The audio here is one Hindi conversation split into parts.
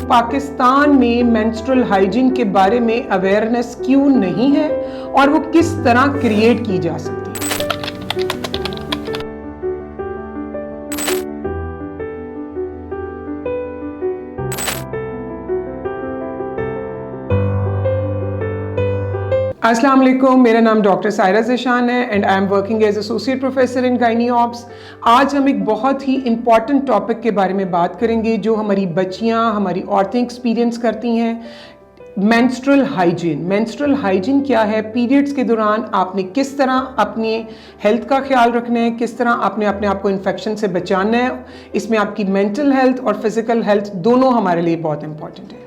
पाकिस्तान में मेंस्ट्रुअल हाइजीन के बारे में अवेयरनेस क्यों नहीं है और वो किस तरह क्रिएट की जा सकती है। अस्सलाम वालेकुम, मेरा नाम डॉक्टर सायरा ज़ेशान है and I am working as associate professor in gynae obs. आज हम एक बहुत ही इम्पॉर्टेंट टॉपिक के बारे में बात करेंगे जो हमारी बच्चियां, हमारी औरतें एक्सपीरियंस करती हैं। Menstrual hygiene. मेंस्ट्रुअल हाइजीन क्या है? पीरियड्स के दौरान आपने किस तरह अपनी हेल्थ का ख्याल रखना है, किस तरह आपने अपने आप को इन्फेक्शन से बचाना है। इसमें आपकी मेंटल हेल्थ और फिजिकल हेल्थ दोनों हमारे लिए बहुत इंपॉर्टेंट है।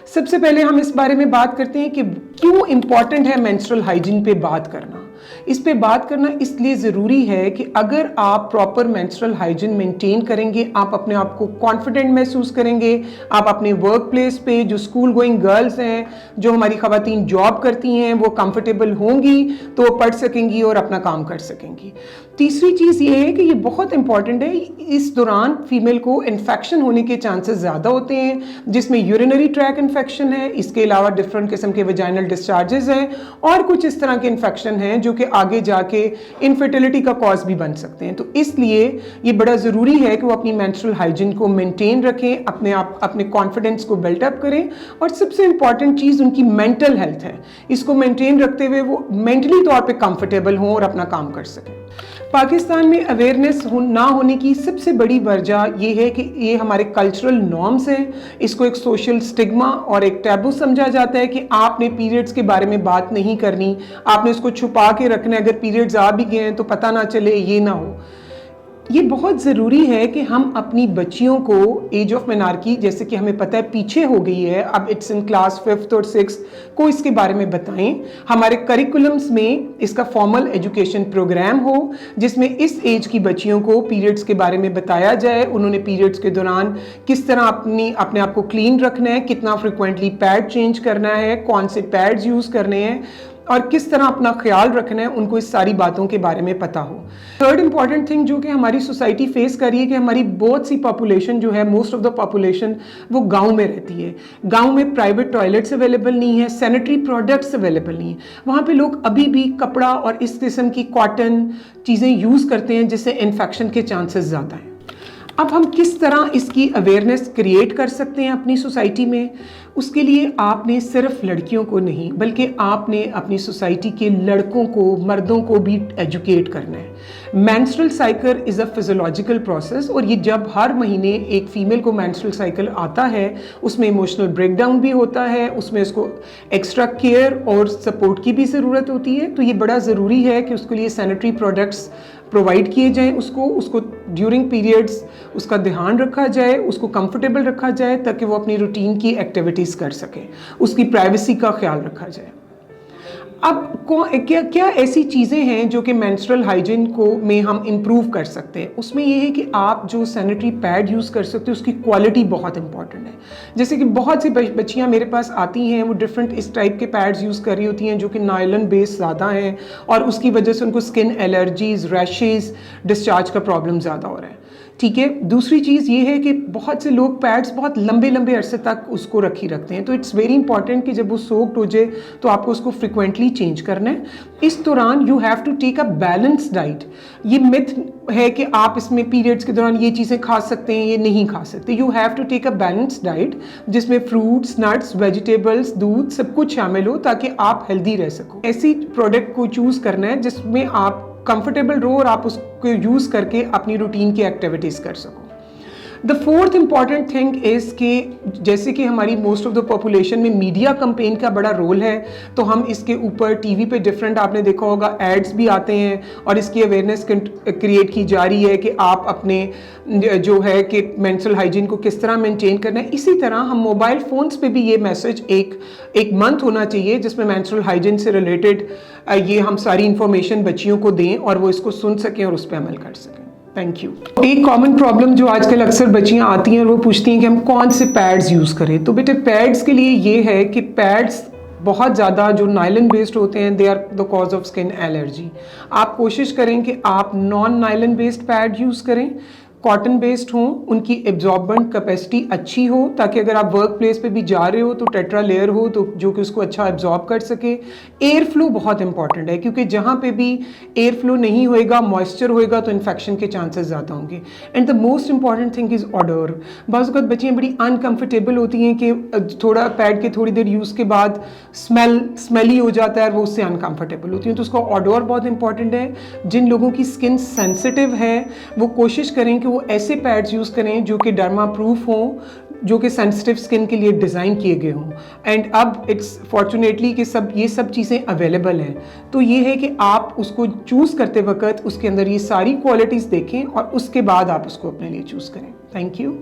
सबसे पहले हम इस बारे में बात करते हैं कि क्यों इम्पॉर्टेंट है मेंस्ट्रुअल हाइजीन पे बात करना। इस पे बात करना इसलिए ज़रूरी है कि अगर आप प्रॉपर मेंस्ट्रुअल हाइजीन मेंटेन करेंगे, आप अपने आप को कॉन्फिडेंट महसूस करेंगे। आप अपने वर्क प्लेस पे जो स्कूल गोइंग गर्ल्स हैं, जो हमारी ख़वातीन जॉब करती हैं, वो कंफर्टेबल होंगी तो वो पढ़ सकेंगी और अपना काम कर सकेंगी। तीसरी चीज़ ये है कि ये बहुत इंपॉर्टेंट है, इस दौरान फीमेल को इन्फेक्शन होने के चांसेस ज़्यादा होते हैं, जिसमें यूरिनरी ट्रैक इन्फेक्शन है, इसके अलावा डिफरेंट किस्म के वेजाइनल डिस्चार्जेस हैं और कुछ इस तरह के इन्फेक्शन हैं जो कि आगे जाके इनफर्टिलिटी का कॉज भी बन सकते हैं। तो इसलिए ये बड़ा ज़रूरी है कि वो अपनी मेंस्ट्रुअल हाइजीन को मेंटेन रखें, अपने कॉन्फिडेंस को बिल्टअप करें और सबसे इंपॉर्टेंट चीज़ उनकी मेंटल हेल्थ है। इसको मेंटेन रखते हुए वो मेंटली तौर पे कंफर्टेबल हों और अपना काम कर सकें। पाकिस्तान में अवेयरनेस ना होने की सबसे बड़ी वजह ये है कि ये हमारे कल्चरल नॉर्म्स हैं। इसको एक सोशल स्टिग्मा और एक टैबू समझा जाता है कि आपने पीरियड्स के बारे में बात नहीं करनी, आपने इसको छुपा के रखना है, अगर पीरियड्स आ भी गए हैं तो पता ना चले, ये ना हो। ये बहुत ज़रूरी है कि हम अपनी बच्चियों को एज ऑफ मेनार्की, जैसे कि हमें पता है पीछे हो गई है, अब इट्स इन क्लास 5th और 6th को इसके बारे में बताएं। हमारे करिकुलम्स में इसका फॉर्मल एजुकेशन प्रोग्राम हो जिसमें इस एज की बच्चियों को पीरियड्स के बारे में बताया जाए। उन्होंने पीरियड्स के दौरान किस तरह अपने आप को क्लीन रखना है, कितना फ्रिक्वेंटली पैड चेंज करना है, कौन से पैड्स यूज़ करने हैं और किस तरह अपना ख्याल रखना है, उनको इस सारी बातों के बारे में पता हो। थर्ड इंपॉर्टेंट थिंग जो कि हमारी सोसाइटी फेस कर रही है कि हमारी बहुत सी पॉपुलेशन जो है, मोस्ट ऑफ द पॉपुलेशन वो गांव में रहती है। गांव में प्राइवेट टॉयलेट्स अवेलेबल नहीं है, सैनिटरी प्रोडक्ट्स अवेलेबल नहीं है। वहाँ पे लोग अभी भी कपड़ा और इस किस्म की कॉटन चीज़ें यूज़ करते हैं जिससे इन्फेक्शन के चांसेस ज़्यादा हैं। अब हम किस तरह इसकी अवेयरनेस क्रिएट कर सकते हैं अपनी सोसाइटी में? उसके लिए आपने सिर्फ लड़कियों को नहीं बल्कि आपने अपनी सोसाइटी के लड़कों को, मर्दों को भी एजुकेट करना है। Menstrual cycle is a physiological process और ये जब हर महीने एक फ़ीमेल को मेंस्ट्रुअल साइकिल आता है उसमें इमोशनल ब्रेकडाउन भी होता है, उसमें उसको एक्स्ट्रा केयर और सपोर्ट की भी ज़रूरत होती है। तो ये बड़ा ज़रूरी है कि उसके लिए सैनिटरी प्रोडक्ट्स प्रोवाइड किए जाएँ, उसको ड्यूरिंग पीरियड्स उसका ध्यान रखा जाए, उसको कंफर्टेबल रखा जाए ताकि वो अपनी रूटीन की एक्टिविटीज़ कर सके, उसकी प्राइवेसी का ख्याल रखा जाए। अब क्या ऐसी चीज़ें हैं जो कि मेंस्ट्रुअल हाइजीन को में हम इम्प्रूव कर सकते हैं? उसमें ये है कि आप जो सैनिटरी पैड यूज़ कर सकते हो उसकी क्वालिटी बहुत इंपॉर्टेंट है। जैसे कि बहुत सी बच्चियां मेरे पास आती हैं, वो डिफरेंट इस टाइप के पैड्स यूज़ कर रही होती हैं जो कि नायलन बेस ज़्यादा हैं और उसकी वजह से उनको स्किन एलर्जीज़, रैशेज़, डिस्चार्ज का प्रॉब्लम ज़्यादा हो रहा है। ठीक है। दूसरी चीज़ ये है कि बहुत से लोग पैड्स बहुत लंबे लंबे अरसे तक उसको रखते हैं। तो इट्स वेरी इंपॉर्टेंट कि जब वो सोक्ड हो जाए तो आपको उसको फ्रिक्वेंटली चेंज करना है। इस दौरान you have to take a balance diet. ये मिथ है कि आप इसमें पीरियड्स के दौरान ये चीज़ें खा सकते हैं, ये नहीं खा सकते। You have to take a balance diet जिसमें फ्रूट्स, नट्स, वेजिटेबल्स, दूध सब कुछ शामिल हो ताकि आप हेल्दी रह सको। ऐसी प्रोडक्ट को चूज़ करना है जिसमें आप कंफर्टेबल रहो और आप उसको यूज़ करके अपनी रूटीन की एक्टिविटीज़ कर सको। The fourth important thing is कि जैसे कि हमारी मोस्ट ऑफ द पॉपुलेशन में मीडिया कैंपेन का बड़ा रोल है, तो हम इसके ऊपर टीवी पे डिफरेंट, आपने देखा होगा, एड्स भी आते हैं और इसकी अवेयरनेस क्रिएट की जा रही है कि आप अपने जो है कि मेंस्ट्रुअल हाइजीन को किस तरह मेंटेन करना है। इसी तरह हम मोबाइल फ़ोन्स पे भी ये मैसेज एक मंथ होना चाहिए जिसमें मेंस्ट्रुअल हाइजीन से रिलेटेड ये हम सारी इंफॉर्मेशन बच्चियों को दें और वो इसको सुन सकें और उस पर अमल कर सकें। Thank you. एक कॉमन प्रॉब्लम जो आजकल अक्सर बच्चियां आती हैं और वो पूछती हैं कि हम कौन से पैड्स यूज़ करें। तो बेटे पैड्स के लिए ये है कि पैड्स बहुत ज़्यादा जो नायलन बेस्ड होते हैं they are the cause of skin allergy. आप कोशिश करें कि आप non nylon based pad use करें। कॉटन बेस्ड हों, उनकी एब्जॉर्बेंट कैपेसिटी अच्छी हो, ताकि अगर आप वर्क प्लेस पे भी जा रहे हो तो टेट्रा लेयर हो तो जो कि उसको अच्छा एब्जॉर्ब कर सके। एयर फ्लो बहुत इंपॉर्टेंट है, क्योंकि जहाँ पे भी एयर फ्लो नहीं होएगा, मॉइस्चर होएगा, तो इन्फेक्शन के चांसेस ज़्यादा होंगे। And the most important thing is order. बाज़ वक़्त बच्चियाँ बड़ी अनकम्फर्टेबल होती हैं कि थोड़ा पैड के थोड़ी देर यूज़ के बाद स्मेली हो जाता है और वो उससे अनकम्फर्टेबल होती हैं, तो उसका ऑडर बहुत इंपॉर्टेंट है। जिन लोगों की स्किन सेंसिटिव है वो कोशिश करें कि वो ऐसे पैड्स यूज़ करें जो कि डर्मा प्रूफ हों, जो कि सेंसिटिव स्किन के लिए डिज़ाइन किए गए हों। एंड अब इट्स फॉर्चुनेटली कि ये सब चीज़ें अवेलेबल हैं, तो ये है कि आप उसको चूज़ करते वक्त उसके अंदर ये सारी क्वालिटीज़ देखें और उसके बाद आप उसको अपने लिए चूज़ करें। Thank you.